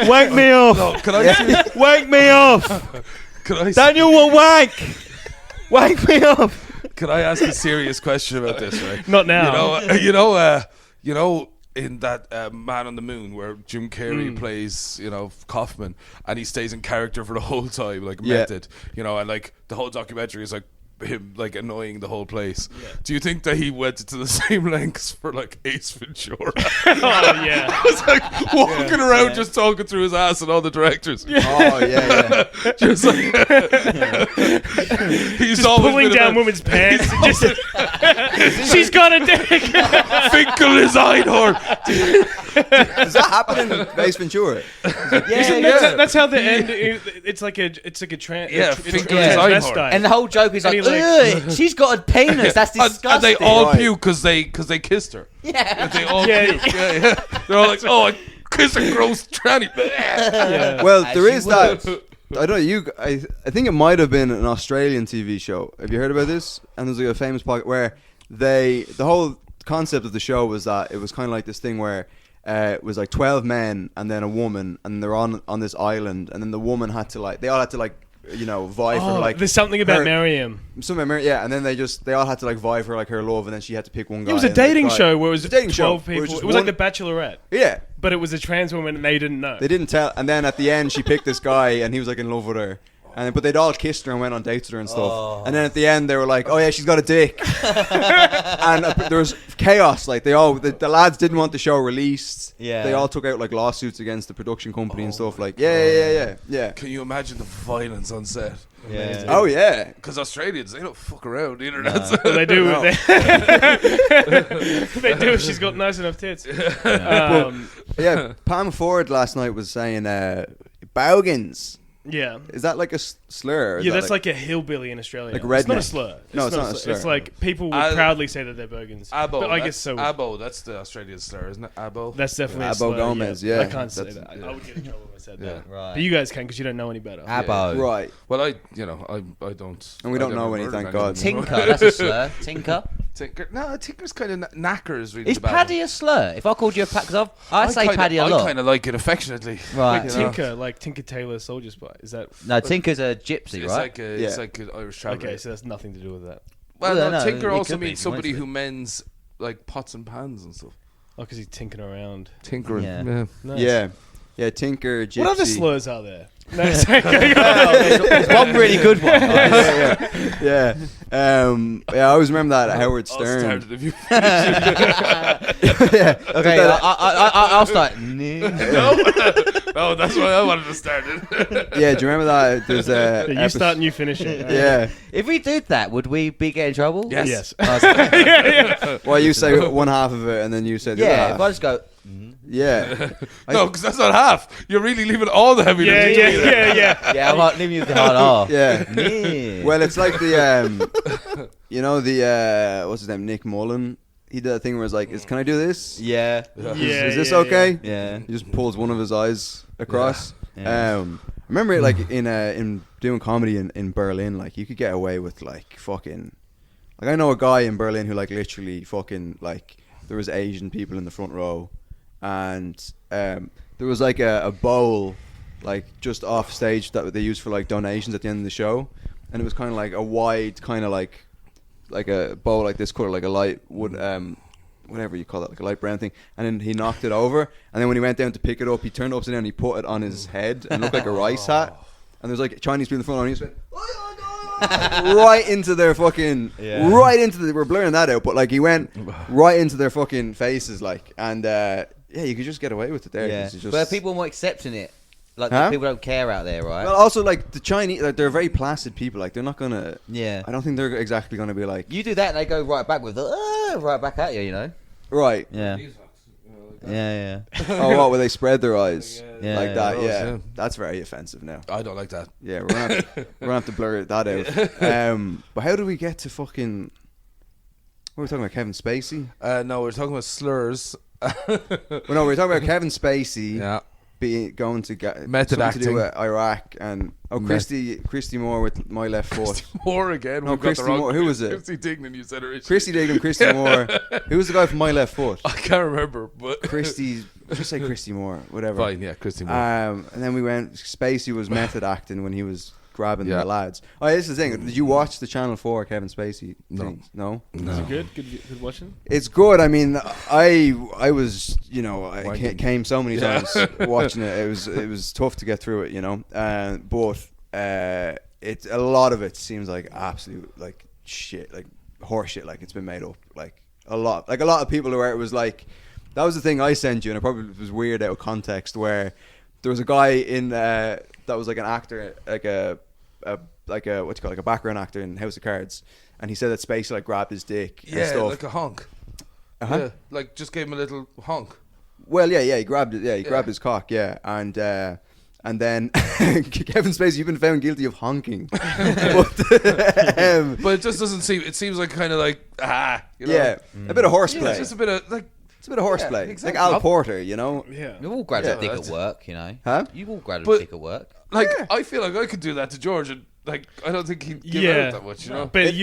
Wank me off. No, can I? Wank me off. Can I? Daniel will wank. Wank me off. Can I ask a serious question about this? Right? Not now. You know, in that Man on the Moon where Jim Carrey plays, Kaufman, and he stays in character for the whole time, like method, and like the whole documentary is like him like annoying the whole place. Yeah. Do you think that he went to the same lengths for like Ace Ventura? Oh yeah. I was like walking around just talking through his ass and all the directors. Yeah. oh yeah. Just like he's Just always pulling been down about women's pants. And just, she's got a dick. Finkel is Einhorn. Does that happen in Ace Ventura? That's how the end. It's like a trans. Finkel is Einhorn. And the whole joke is like, like she's got a penis. That's disgusting. And they all puke because they kissed her. Yeah. And they all puke. Yeah. They're all like, oh, I kiss a gross tranny. Yeah. Well, As there you is that. I don't know. I think it might have been an Australian TV show. Have you heard about this? And there's like a famous podcast where the whole concept of the show was that it was kind of like this thing where it was like 12 men and then a woman, and they're on this island, and then the woman had to like, they all had to like, vie for like. There's something about Miriam. Yeah, and then they all had to like vie for like her love, and then she had to pick one guy. It was a dating show where it was a dating 12 show, people. It was like The Bachelorette. Yeah. But it was a trans woman and they didn't know. They didn't tell, and then at the end she picked this guy, and he was like in love with her, but they'd all kissed her and went on dates with her and stuff. And then at the end, they were like, "Oh yeah, she's got a dick." And there was chaos. Like the lads didn't want the show released. Yeah. They all took out like lawsuits against the production company and stuff. Like, yeah. Can you imagine the violence on set? Yeah. Oh yeah. Because Australians, they don't fuck around either. Well, they do. No. They do if she's got nice enough tits. Yeah. Pam Ford last night was saying Bowgans. Yeah. Is that like a slur? Or is Yeah, that that's like a hillbilly in Australia. Like It's not a redneck? slur. No, it's not a slur. It's like people would proudly say that they're bogans. Abo. But I guess so. Abo, that's the Australian slur, isn't it? Abo. That's definitely a Abo slur. Gomez, yeah. yeah. I can't say That's- that. I would get in trouble if I said Yeah. that. Right. But you guys can because you don't know any better. Abo. right. Well, I don't. And we don't I've know never any, heard thank of God. anyone. Tinker, that's a slur. Tinker. Tinker. No, Tinker's kind of knackers. Really, Is the bad Paddy one. a slur? If I called you a because I say Paddy a lot. I kind of like it affectionately. Right. You know? Tinker, like Tinker Tailor Soldier Spy. Is that No, Tinker's a gypsy, It's right? like it's like an Irish traveller. okay? So that's nothing to do with that. Well, Well, no, no, Tinker it also could be, means somebody mostly. who mends like pots and pans and stuff. Oh, because he's tinkering around. Tinkering. Yeah. Nice. Yeah, Tinker, Gypsy. What other slurs are there? No, sorry. There's one really good one. Yeah. I always remember that at Howard I'll Stern. start it if you Yeah. Okay, I'll start. No, that's why I wanted to start it. Yeah, do you remember that? There's a. You start and you finish it. Yeah. If we did that, would we be getting in trouble? Yes. Yes. Well, you say one half of it, and then you say the Yeah, other if I half. just go, Yeah. No, because that's not half. You're really leaving all the heavy Yeah, lifting. yeah. yeah, I'm not leaving you with the hard R. Yeah. Yeah. Well, it's like the what's his name, Nick Mullen. He did that thing where it's like, can I do this? Yeah. Is this okay? Yeah. He just pulls one of his eyes across. Yeah. I remember it like in doing comedy in Berlin, like you could get away with like fucking, like I know a guy in Berlin who like literally fucking like there was Asian people in the front row, and there was like a bowl like just off stage that they used for like donations at the end of the show, and it was kind of like a wide kind of like a bowl like this color, like a light wood whatever you call it, like a light brown thing, and then he knocked it over, and then when he went down to pick it up, he turned it upside down and he put it on his head and looked like a rice hat, and there's like Chinese people in the front row, and he just went right into their fucking we're blurring that out, but like he went right into their fucking faces, like, and you could just get away with it there. Yeah. 'cause it's just, But people more accepting it. Like, Huh? people don't care out there, right? well, also like the Chinese, like, they're very placid people, like they're not gonna, Yeah. I don't think they're exactly gonna be like, You do that and they go right back with the, right back at you, you know? right. Yeah. Yeah, Oh, what, where they spread their eyes Yeah, like yeah. that? Those, Yeah, yeah. that's very offensive now. I don't like that. Yeah, we're gonna have to blur that out. But how do we get to fucking? What were we talking about? Kevin Spacey? No, we're talking about slurs. Well, no, we were talking about Kevin Spacey Yeah. going to get Method something to do acting. with Iraq, and Christy Moore with My Left Foot. Moore again. No, We've got Christy the wrong. Moore. Who was it? Christy Dignan. You said her. Christy Dignam, Christy Moore. Who was the guy from My Left Foot? I can't remember, but Christy. Just say Christy Moore, whatever. fine. Yeah, Christy Moore. And then we went. Spacey was method acting when he was grabbing Yeah. the lads. Oh, this is the thing. Did you watch the Channel 4 Kevin Spacey? No. things? No. Is it good? Good watching? It's good. I mean, I was, I Wanking. came so many times watching it. It was tough to get through it, but it's a lot of it seems like absolute like shit, like horse shit, like it's been made up, like a lot of people where it was like, that was the thing I sent you, and it probably was weird out of context, where there was a guy in that was like an actor, like a what you call it, like a background actor in House of Cards, and he said that Spacey like grabbed his dick and yeah, stuff. like a honk. Uh-huh. Yeah, like just gave him a little honk. Well, he grabbed it. Yeah, he grabbed his cock. Yeah, and then Kevin Spacey, you've been found guilty of honking. But But it just doesn't seem. It seems like kind of like you know? yeah, a bit of horseplay. It's just a bit of like. It's a bit of horseplay. exactly. Like Al Porter, you know. Yeah. You've all grabbed Yeah, a dick at that's- work, you know? Huh? You've all grabbed a But- dick at work. Like I feel like I could do that to George, and like I don't think he'd give out that much, you know. But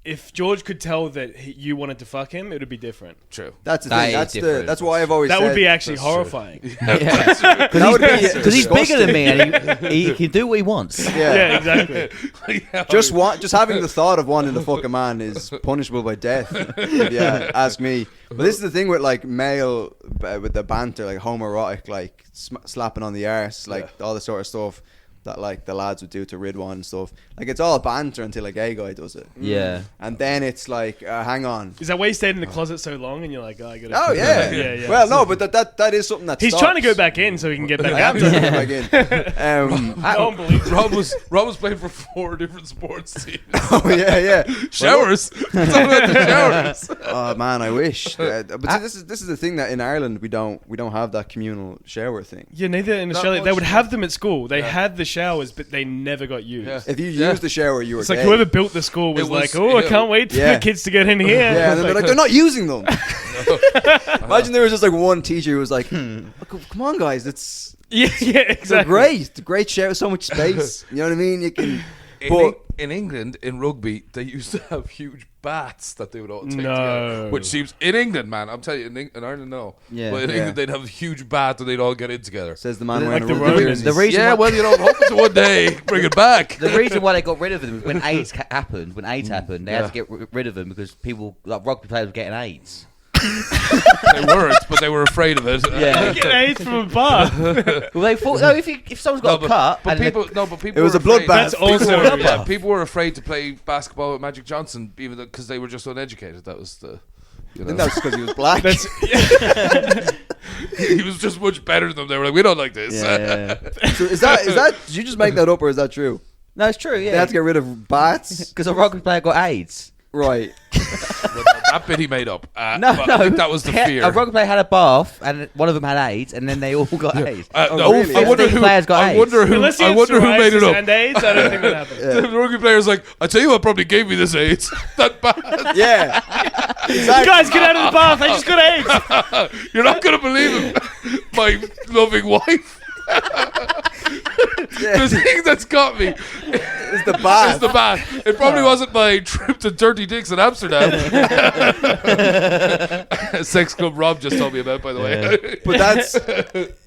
if George could tell that you wanted to fuck him, it would be different. True. That's the That thing. is different. That's why I've always That said would be actually that's true. horrifying. that would be Because he's bigger than me and he can do what he wants. Yeah, exactly. Just having the thought of wanting to fuck a man is punishable by death. If you ask me. But this is the thing with like male with the banter, like homoerotic, like slapping on the arse, like all this sort of stuff. that like the lads would do to Ridwan and stuff. Like it's all banter until a gay guy does it. Yeah. And then it's like, hang on. Is that why you stayed in the closet so long and you're like, oh, I gotta... Oh yeah. yeah. Well, no, but that is something that He's stops. trying to go back in so he can get back I out. am trying to go back in. No one believes it. Rob was playing for 4 different sports teams. Oh yeah. Showers. It's all about the showers. Oh man, I wish. But see, this is the thing that in Ireland we don't have that communal shower thing. Yeah, neither in Not Australia. They much. would have them at school. They had the showers, but they never got used. Yeah. If you used the shower, you were It's like gay. whoever built the school was, It was- like, oh, I yeah. can't wait for Yeah. the kids to get in here. Yeah, and then they're like, they're not using them. Imagine there was just like one teacher who was like, "Oh, come on, guys, it's yeah, they're exactly. great shower, so much space. You know what I mean? You can, In England, in rugby, they used to have huge baths that they would all take No. together. Which seems... In England, man, I'm telling you, in Ireland, no. Yeah. But in Yeah. England, they'd have a huge bath and they'd all get in together. says the man Like wearing the a rugby Romans. jersey. The reason Yeah, why- well, you know, I'm hoping to one day bring it back. The reason why they got rid of them was when AIDS happened. When AIDS happened, they had to get rid of them because people, like rugby players, were getting AIDS. They weren't, but they were afraid of it. Yeah. Get AIDS from a bar. Well, they thought, no, if someone's got a cut, but and people, people. It was were a bloodbath. afraid- That's also... People- Yeah, people were afraid to play basketball with Magic Johnson, even because they were just uneducated. That was the. You I think know. that's because he was black. That's, He was just much better than them. They were like, we don't like this. yeah. So is that? Did you just make that up, or is that true? No, it's true. They had Yeah, to get rid of bats, because a rugby player got AIDS. right? Well, that bit he made up. No, but no, I think that was the fear. A rugby player had a bath, and one of them had AIDS, and then they all got AIDS. Oh, no, really? I wonder 15 who. players got I AIDS. wonder who. unless I you wonder who made it up. And AIDS, I don't think that happened. The rugby player's like, I tell you what, probably gave me this AIDS. That bad. Yeah. You guys, get out of the bath. I just got AIDS. You're not gonna believe it. My loving wife. The thing that's got me It's the bath. is the bath. It probably wasn't my trip to Dirty Dicks in Amsterdam. Sex Club Rob just told me about, by the way. But that's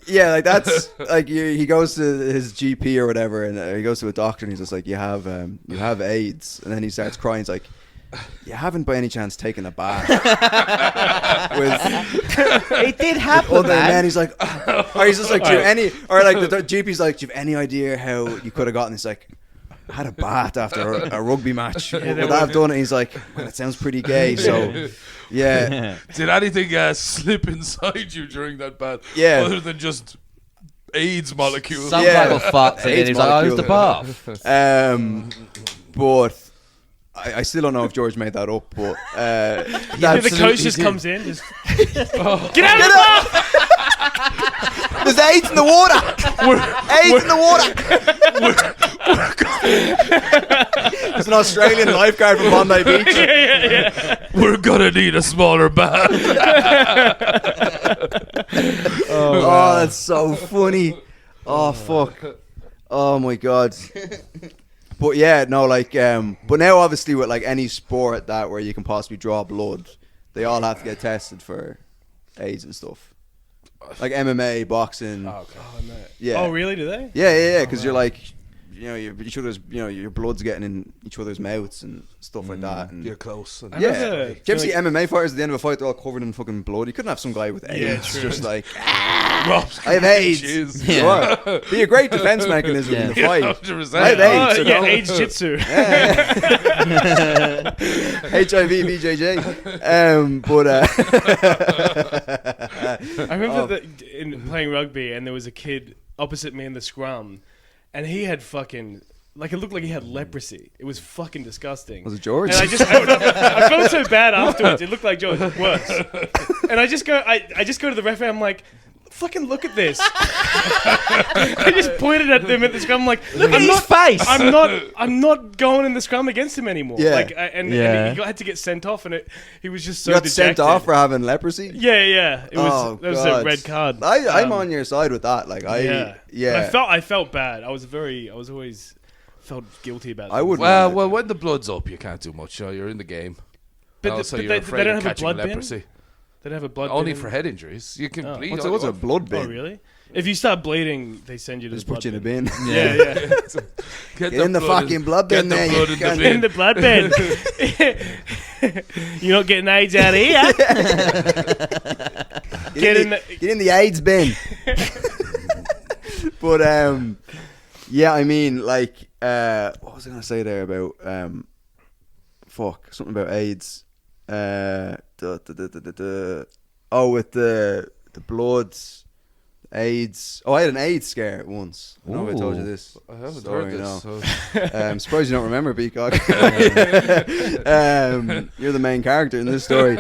that's like he goes to his GP or whatever, and he goes to a doctor, and he's just like, you have AIDS, and then he starts crying. He's like, you haven't by any chance taken a bath with It did happen, other men? man. He's like, or he's just like, do you have any, or like the GP's like, do you have any idea how you could have gotten this? Like, I had a bath after a rugby match. Would I have done it? He's like, well, it sounds pretty gay. So, yeah. Did anything slip inside you during that bath? Yeah. Other than just AIDS molecules. Some Yeah. guy got fucked, and then AIDS he's like, oh, it was the molecule. bath. But I still don't know if George made that up. But The coach just comes in. Just, get out of the bath. there's AIDS in the water. AIDS in the water. There's an Australian lifeguard from Bondi Beach. We're gonna need a smaller bath. Oh, that's so funny. Oh, fuck. Oh, my God. But yeah, no, like, but now obviously with like any sport that where you can possibly draw blood, they all have to get tested for AIDS and stuff. Like MMA, boxing. Yeah. Oh, really? Do they? Yeah. Because you're like, each other's, your blood's getting in each other's mouths and stuff like that. And You're close. And yeah. remember Do you ever see feeling- MMA fighters at the end of a fight? They're all covered in fucking blood. You couldn't have some guy with AIDS true. just like, Rob's I have AIDS. Jizz. Yeah. What? Be a great defense mechanism in the fight. 100%. I have AIDS. so yeah, don't- AIDS jitsu. HIV, BJJ. I remember that in playing rugby, and there was a kid opposite me in the scrum, and he had fucking like it looked like he had leprosy. It was fucking disgusting. Was it George? And I felt so bad afterwards. It looked like George, worse. And I just go to the referee. I'm like, fucking look at this. I just pointed at them at the scrum. I'm like, Look at his face. I'm not going in the scrum against him anymore. Yeah. Like, and he had to get sent off, and he was just so You got dejected. sent off for having leprosy? Yeah. It was Oh, that was a God. red card. I'm on your side with that. Like, Yeah. yeah. But I felt bad. I was always felt guilty about. I would. Well, when the blood's up, you can't do much. You're in the game. But Also, but you're they afraid don't of have a catching blood bin. leprosy. They don't have a blood Only bin. for head injuries. You can bleed. What's all a you blood bin? Oh, really? If you start bleeding, they send you to Just the put blood you in a bin. Yeah. Get Get in the blood fucking blood bin Get there, the you blood in the cunt. bin. In the blood bin. You're not getting AIDS out of here. Get in the AIDS bin. But Yeah, I mean, like, what was I gonna say there about something about AIDS. Oh, with the bloods, AIDS. Oh, I had an AIDS scare once. I don't know if I told you this. I haven't story, heard this. no. So. I'm surprised you don't remember, Peacocke. You're the main character in this story.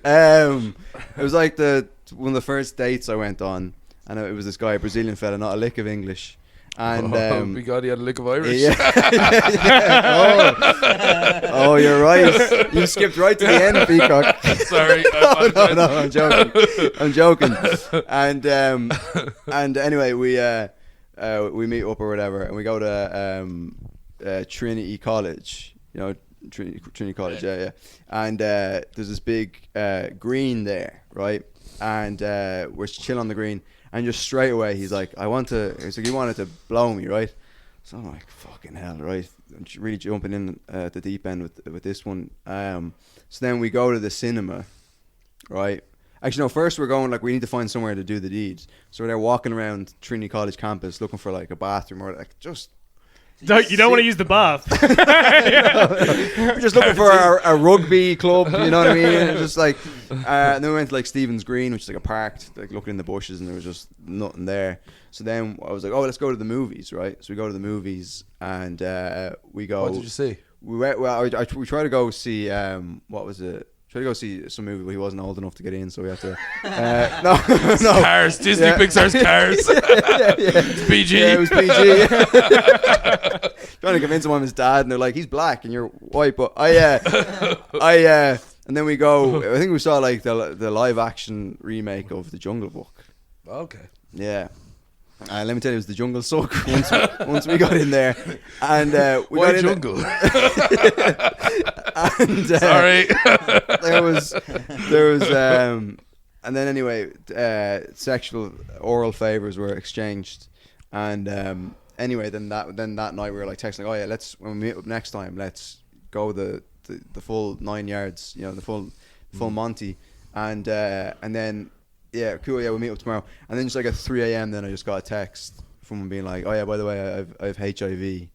It was like one of the first dates I went on, and it was this guy, a Brazilian fella, not a lick of English. And my God, he had a lick of Irish. Yeah. Oh, you're right. You skipped right to the end, Peacocke. Sorry. No, I'm joking. And anyway, we meet up or whatever, and we go to Trinity College. You know, Trinity College, yeah. And there's this big green there, right? And we're chilling on the green. And just straight away, he's like, he wanted to blow me, right? So I'm like, fucking hell, right? I'm really jumping in at the deep end with this one. So then we go to the cinema, right? Actually, no, first we're going, like, we need to find somewhere to do the deeds. So we're there walking around Trinity College campus looking for, like, a bathroom or, like, just... You don't want to use the bath. We're just looking for a rugby club, you know what I mean? And just like, and then we went to like Stephen's Green, which is like a park, like looking in the bushes, and there was just nothing there. So then I was like, oh, let's go to the movies, right? So we go to the movies, and we go. What did you see? We went. Well, we tried to go see. What was it? Tried to go see some movie, but he wasn't old enough to get in, so we had to. No. Cars, Disney Pixar's Cars. Yeah. It's PG. Yeah, it was PG. Trying to convince him I'm his dad, and they're like, he's black and you're white. But and then we go. I think we saw like the live action remake of The Jungle Book. Okay. Yeah. Let me tell you, it was The Jungle Suck once we got in there, and we Why got in jungle? And Sorry. there was and then anyway, sexual oral favors were exchanged, and anyway, then that night we were like texting, like, oh yeah, when we meet up next time, let's go the full 9 yards, you know, the full Monty, and then. Yeah, cool. Yeah, we'll meet up tomorrow. And then just like at 3 a.m. then I just got a text from him being like, "Oh yeah, by the way, I have HIV."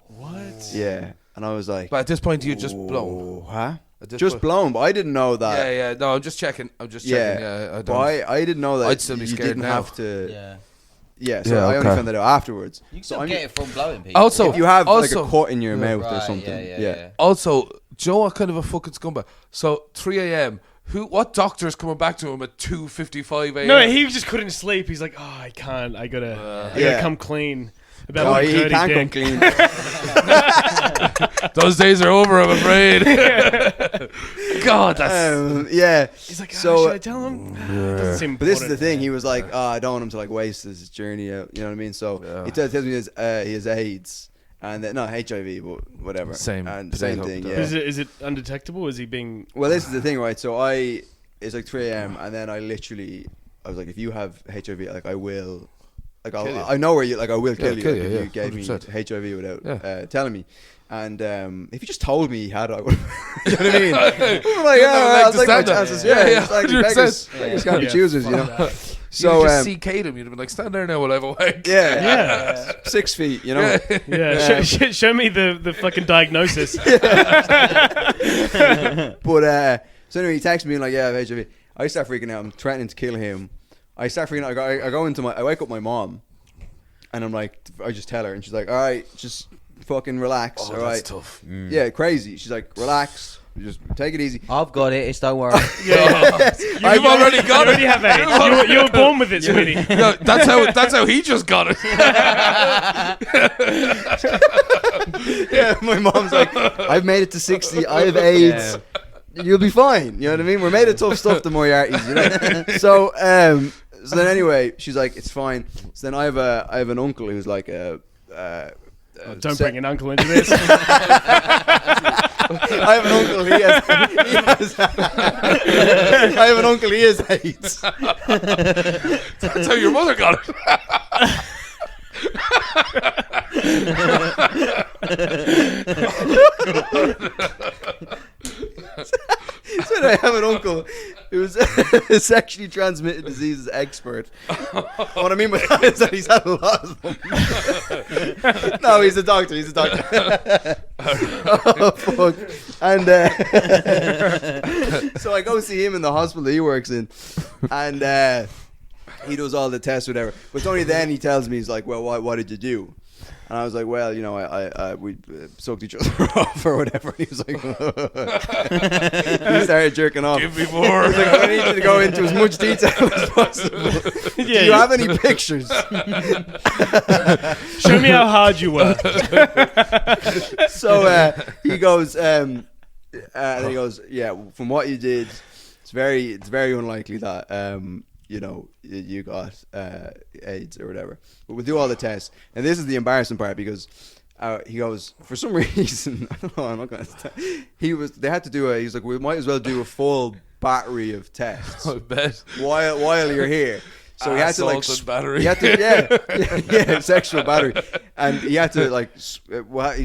What? Yeah, and I was like, But at this point, you just blown. Huh? At this Just point- blown, but I didn't know that. Yeah. No, I'm just checking. Yeah, I but don't. I didn't know that. I'd still be you scared didn't now. have to. Yeah. Yeah, so Yeah, I only okay. found that out afterwards. You can So still I'm- get it from blowing people. Also, if you have like also- a cut in your mouth or Right, something, yeah. Also, do you know what kind of a fucking scumbag? So 3 a.m. What doctor's coming back to him at 2:55 a.m.? No, he just couldn't sleep. He's like, oh, I can't. I gotta Yeah. come clean about Oh, my he dirty can't dick. come clean. Those days are over, I'm afraid. God, that's... Yeah. He's like, So, should I tell him? Doesn't seem But this is the important. thing. He was like, I don't want him to like waste his journey out. You know what I mean? So he tells me he has AIDS and not HIV, but whatever. Same same potato. thing. Yeah. Is it undetectable? Is he being? Well, this is the thing, right? So it's like 3 a.m. and then I was like, if you have HIV, like I will, like Kill you. I know where you, like I will kill you, kill like, you, if yeah, you gave 100%. me HIV without Yeah. telling me. And if you just told me he had it, I would. You know what I mean? I'm like, You'd yeah, have I'll to take my stand there. chances. Yeah, Yeah, yeah, it's like 100%. beggars can't be Yeah. choosers, you know. So So you just CK'd him. You'd have been like, stand there now while I have a wank. Yeah. 6 feet, you know. Yeah, show me the fucking diagnosis. But so anyway, he texts me and like, yeah, I have HIV. I start freaking out. I'm threatening to kill him. I start freaking out. I wake up my mom, and I'm like, I just tell her, and she's like, all right, just fucking relax. Oh, all that's right. tough. Yeah, crazy. She's like, relax, just take it easy. I've got it. It's don't worry. You've already got you already have AIDS. You were born with it, sweetie. No, that's how he just got it. Yeah, my mom's like, I've made it to 60. I have AIDS. You'll be fine. You know what I mean? We're made of tough stuff. The Moriartys, you know. So then anyway, she's like, it's fine. So then I have an uncle who's like a. Don't bring an uncle into this. I have an uncle. He has I have an uncle. He has AIDS. That's how your mother got it. So I have an uncle He was a sexually transmitted diseases expert. What I mean by that is that he's had a lot of them. No, he's a doctor. Oh, fuck. And so I go see him in the hospital he works in, and he does all the tests, whatever. But it's only then he tells me, he's like, well, what did you do? And I was like, well, you know, we sucked each other off or whatever. And he was like, he started jerking off. Give me more. He's like, I need you to go into as much detail as possible. Do you have any pictures? Show me how hard you were. So he goes, and he goes, yeah, from what you did, it's very unlikely that you know, you got AIDS or whatever. But we'll do all the tests. And this is the embarrassing part, because he goes, for some reason, I don't know, I'm not going to... They had to do he's like, we might as well do a full battery of tests. I bet. While you're here. So he had to like... Assault and battery. He had to, yeah, sexual battery. And he had to like, he's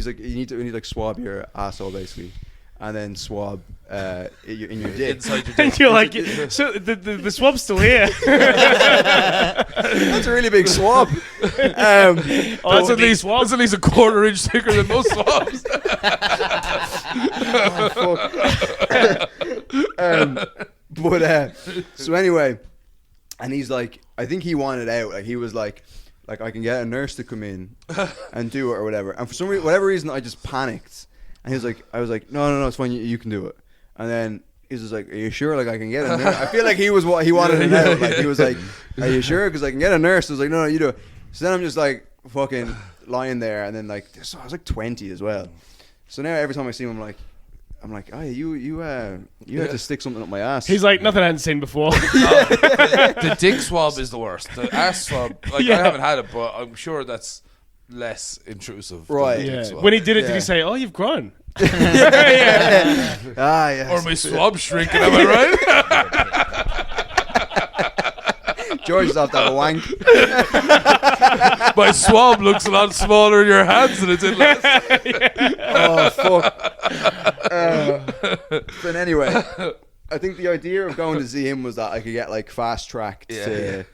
like, we need to like swab your asshole basically. And then swab in your dick. Inside your dick. And you're like, so the swab's still here. That's a really big swab. That's at least a 1/4 inch thicker than most swabs. So anyway, and he's like, I think he wanted out. Like he was like I can get a nurse to come in and do it or whatever. And for whatever reason, I just panicked. And he was like, I was like, no, it's fine. You can do it. And then he was just like, are you sure? Like I can get a nurse. I feel like he was what he wanted to know. Like he was like, are you sure? Because I can get a nurse. I was like, no, you do it. So then I'm just like fucking lying there, and then like so I was like 20 as well. So now every time I see him, I'm like, oh, you had to stick something up my ass. He's like, nothing I hadn't seen before. The dick swab is the worst. The ass swab, like I haven't had it, but I'm sure that's less intrusive. Right. than the dick Yeah. swab. When he did it, did he say, oh, you've grown? Ah, yes. Or my swab shrinking, am I right? George is off to have a wank. My swab looks a lot smaller in your hands than it did last. Oh, fuck. But anyway, I think the idea of going to see him was that I could get like fast tracked to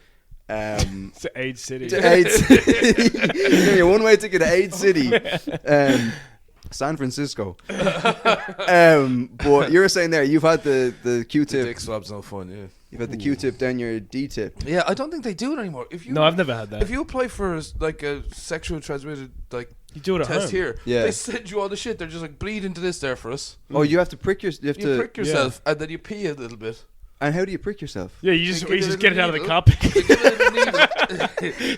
To AIDS City. to AIDS City. Give me a one-way ticket to AIDS City, San Francisco. But you were saying there, you've had the Q-tip. Dick swab's no fun, yeah. You've had the Q-tip down your D-tip. Yeah, I don't think they do it anymore. If you No, I've never had that. If you apply for like a sexual transmitted like You do it at test home. here, Yeah. they send you all the shit. They're just like, bleed into this there for us. Oh, you have to prick your. You have You to. prick yourself and then you pee a little bit. And how do you prick yourself? Yeah, you just They give get it out of the needle. carpet. They give a little needle.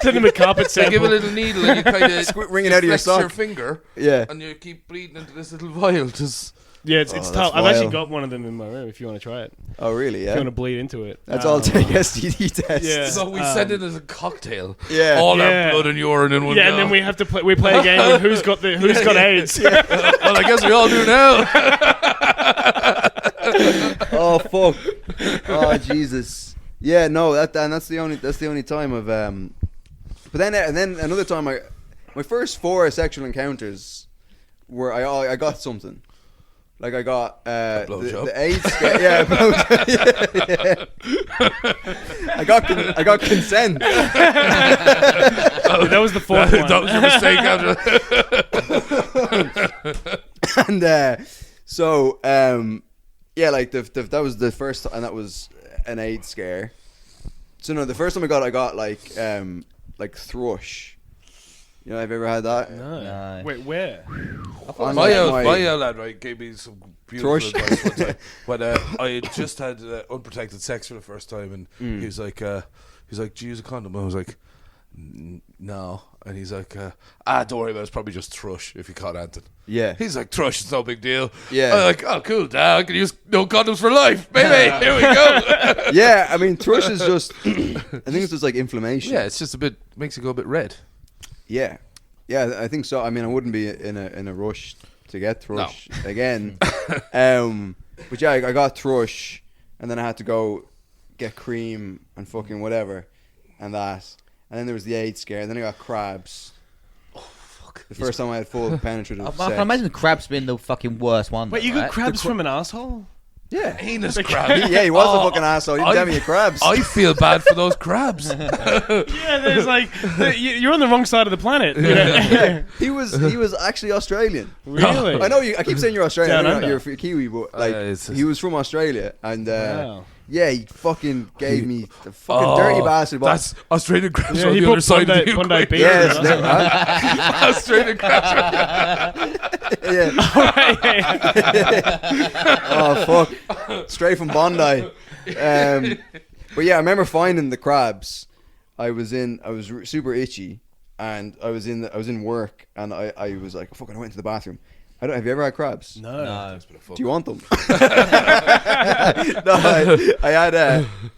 Send him a carpet They give a sample. little needle and you kind of Wring it out of your sock. your finger Yeah. and you keep bleeding into this little vial. Just Yeah, it's that's tough. I've actually wild. got one of them in my room if you want to try it. Oh, really? If Yeah. you want to bleed into it. That's all take STD tests. Yeah. so we send it as a cocktail. Yeah. All Yeah. our blood and urine in one. Yeah, go. and then we have to play. We play a game of who's got AIDS. Well, I guess we all do now. Oh, fuck. Oh, Jesus. Yeah, no, that's the only time of But then another time my first 4 sexual encounters were I got something. Like I got blowjob. the AIDS scare. Yeah, blowjob. Yeah. I got consent. That was the fourth one. That was your mistake after. And so yeah, like that was the first, and that was an AIDS scare. So no, the first time I got like thrush. You know, have you ever had that? No. Wait, where? On, My like, lad, right, gave me some beautiful Thrush. advice one time. When I had just had unprotected sex for the first time, and he was like, do you use a condom? I was like, no. And he's like, don't worry about it. It's probably just thrush if you caught anything. Yeah. He's like, thrush, it's no big deal. Yeah. I'm like, oh, cool, Dad. I can use no condoms for life. Baby, here we go. Yeah, I mean, thrush is just, I think it's just like inflammation. Yeah, it's just makes it go a bit red. Yeah, I think so. I mean, I wouldn't be in a rush to get thrush again. But yeah, I got thrush, and then I had to go get cream and fucking whatever, and that. And then there was the AIDS scare, and then I got crabs. Oh, fuck. The first time I had full penetrative I sex. can imagine the crabs being the fucking worst one. Wait, though, you got right? crabs from an asshole? Yeah. Anus crab. He was a fucking asshole. He didn't tell me your crabs. I feel bad for those crabs. Yeah, there's like you're on the wrong side of the planet. You know? Yeah. He was actually Australian. Really? I know I keep saying you're Australian. Down You're under. a Kiwi, but like he was from Australia, and Wow. yeah, he fucking gave me the fucking dirty bastard. But That's Australian crabs Yeah, on he the put other side of the Bondi equation. beer. yes, That's no, huh? Australian crabs. Yeah. Oh fuck! Straight from Bondi. But yeah, I remember finding the crabs. I was super itchy, and I was in work, and I was like, fucking, I went to the bathroom. Have you ever had crabs? No. Do you want them? No,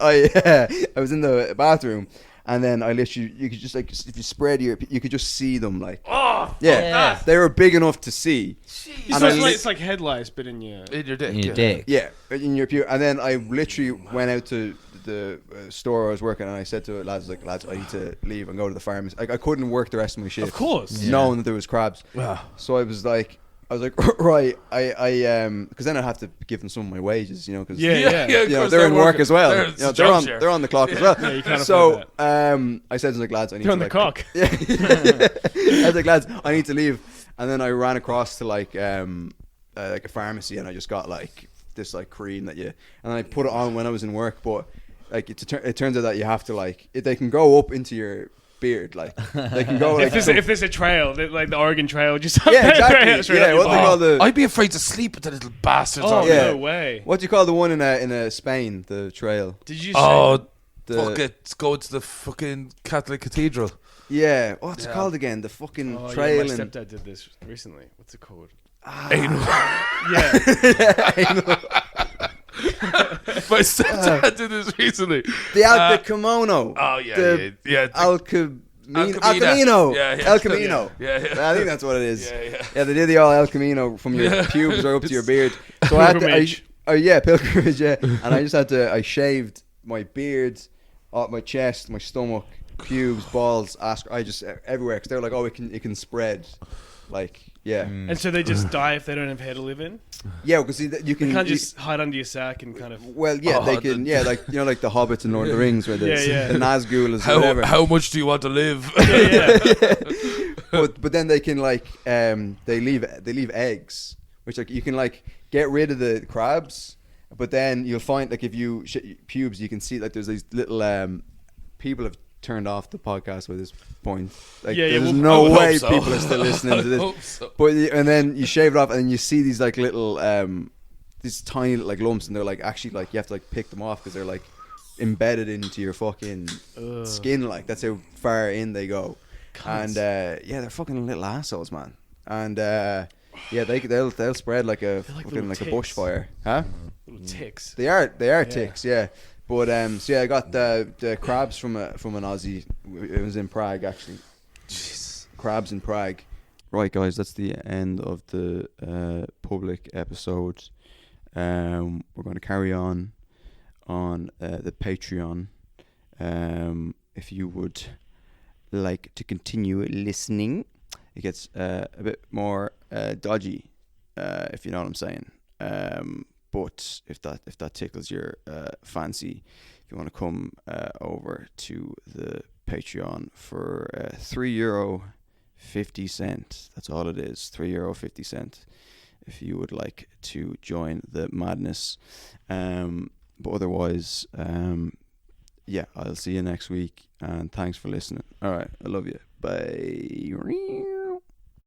I was in the bathroom, and then you could just like, if you spread you could just see them like. Oh, Yeah. They were big enough to see. So it's like head lice, but in your. in your dick. In your dick. Yeah, in your and then I literally went out to the store I was working, and I said to lads, I need to leave and go to the pharmacy. Like, I couldn't work the rest of my shift. Of course. Knowing that there was crabs. So I was like, right, I because then I'd have to give them some of my wages, you know, because Yeah. you know, they're in work as well. They're on the clock as well. Yeah, you can't so afford I said to the lads, I need They're to on the cock. Yeah. I was like, lads, I need to leave, and then I ran across to like a pharmacy, and I just got like this like cream and I put it on when I was in work, but like it turns out that you have to like they can go up into your beard, like they can go like if there's a trail, like the Oregon Trail, just yeah, exactly. Yeah, what they call the I'd be afraid to sleep with the little bastards Oh on. yeah. no way! what do you call the one in Spain, the trail? Did you say? Oh, The- fuck it. Go to the fucking Catholic Cathedral. Yeah, what's it called again? The fucking Oh, trail. yeah, my in stepdad did this recently. What's it called? Anal. Yeah. My stepdad did this recently. the kimono. Oh yeah, the yeah. El Camino. Yeah, yeah. El Camino. Yeah, yeah. I think that's what it is. Yeah. They did the all El Camino from your pubes right up to your beard. So I had to, Pilgrimage. pilgrimage, yeah. And I just had to, I shaved my beard, my chest, my stomach, pubes, balls, ass, I just everywhere, because they're like, oh, it can spread, like, yeah. And so they just die if they don't have hair to live in. Yeah, because you can You can't just hide under your sack and kind of. well, yeah, they can, yeah, like, you know, like the Hobbits in Lord of the Rings, where the Nazgul is whatever. How much do you want to live? But then they can like they leave eggs, which like you can like get rid of the crabs, but then you'll find like if you pubes, you can see like there's these little people have turned off the podcast by this point. Like there's no way people are still listening to this. Hope so. But and then you shave it off, and then you see these like little these tiny like lumps, and they're like actually like you have to like pick them off because they're like embedded into your fucking skin. Like that's how far in they go. And yeah, they're fucking little assholes, man. And yeah, they'll spread like a like fucking like a ticks. bushfire, huh? Little ticks. They are ticks, yeah. But so yeah, I got the crabs from an Aussie. It was in Prague, actually. Jeez. Crabs in Prague. Right, guys, that's the end of the public episode. We're going to carry on the Patreon. If you would like to continue listening, it gets a bit more dodgy, if you know what I'm saying. But if that tickles your fancy, if you want to come over to the Patreon for €3.50, that's all it is, €3.50. If you would like to join the madness, but otherwise, yeah, I'll see you next week, and thanks for listening. All right, I love you. Bye.